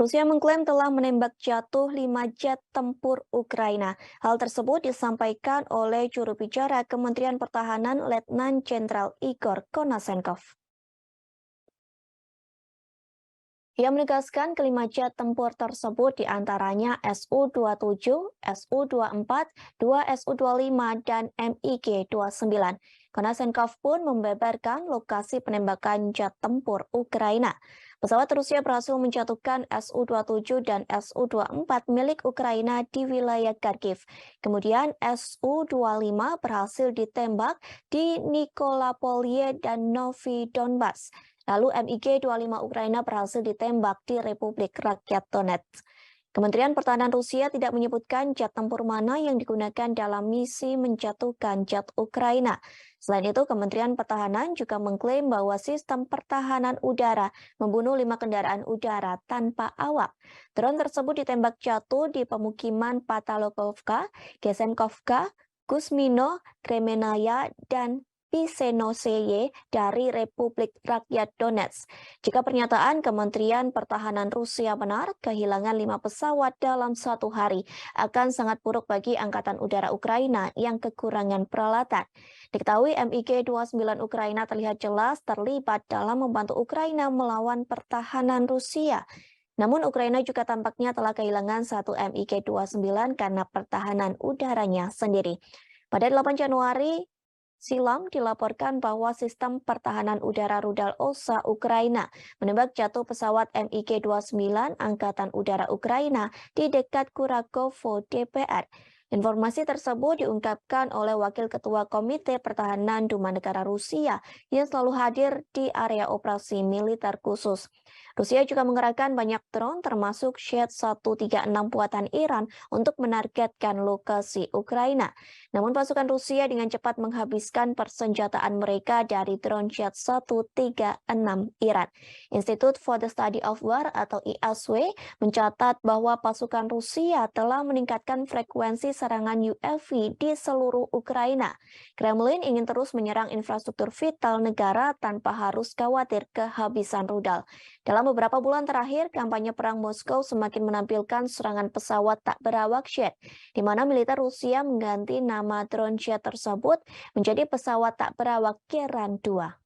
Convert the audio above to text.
Rusia mengklaim telah menembak jatuh 5 jet tempur Ukraina. Hal tersebut disampaikan oleh juru bicara Kementerian Pertahanan Letnan Jenderal Igor Konasenkov. Ia menegaskan kelima jet tempur tersebut diantaranya Su-27, Su-24, 2 Su-25, dan MiG-29. Konasenkov pun membeberkan lokasi penembakan jet tempur Ukraina. Pesawat Rusia berhasil menjatuhkan Su-27 dan Su-24 milik Ukraina di wilayah Kharkiv. Kemudian Su-25 berhasil ditembak di Nikolapolye dan Novi Donbas. Lalu MiG-25 Ukraina berhasil ditembak di Republik Rakyat Donetsk. Kementerian Pertahanan Rusia tidak menyebutkan jet tempur mana yang digunakan dalam misi menjatuhkan jet Ukraina. Selain itu, Kementerian Pertahanan juga mengklaim bahwa sistem pertahanan udara membunuh 5 kendaraan udara tanpa awak. Drone tersebut ditembak jatuh di pemukiman Patalokovka, Gesenkovka, Kuzmino, Kremenaya, dan Pisenoseye dari Republik Rakyat Donetsk. Jika pernyataan Kementerian Pertahanan Rusia benar, kehilangan 5 pesawat dalam 1 hari akan sangat buruk bagi Angkatan Udara Ukraina yang kekurangan peralatan. Diketahui MiG-29 Ukraina terlihat jelas terlibat dalam membantu Ukraina melawan pertahanan Rusia. Namun Ukraina juga tampaknya telah kehilangan 1 MiG-29 karena pertahanan udaranya sendiri. Pada 8 Januari silam dilaporkan bahwa sistem pertahanan udara rudal OSA Ukraina menembak jatuh pesawat MiG-29 Angkatan Udara Ukraina di dekat Kurakovo, DPR. Informasi tersebut diungkapkan oleh Wakil Ketua Komite Pertahanan Duma Negara Rusia yang selalu hadir di area operasi militer khusus. Rusia juga mengerahkan banyak drone termasuk Shed-136 buatan Iran untuk menargetkan lokasi Ukraina. Namun pasukan Rusia dengan cepat menghabiskan persenjataan mereka dari drone Shed-136 Iran. Institute for the Study of War atau ISW mencatat bahwa pasukan Rusia telah meningkatkan frekuensi serangan UAV di seluruh Ukraina. Kremlin ingin terus menyerang infrastruktur vital negara tanpa harus khawatir kehabisan rudal. Dalam beberapa bulan terakhir, kampanye perang Moskow semakin menampilkan serangan pesawat tak berawak Shed, di mana militer Rusia mengganti nama drone Shed tersebut menjadi pesawat tak berawak Geran 2.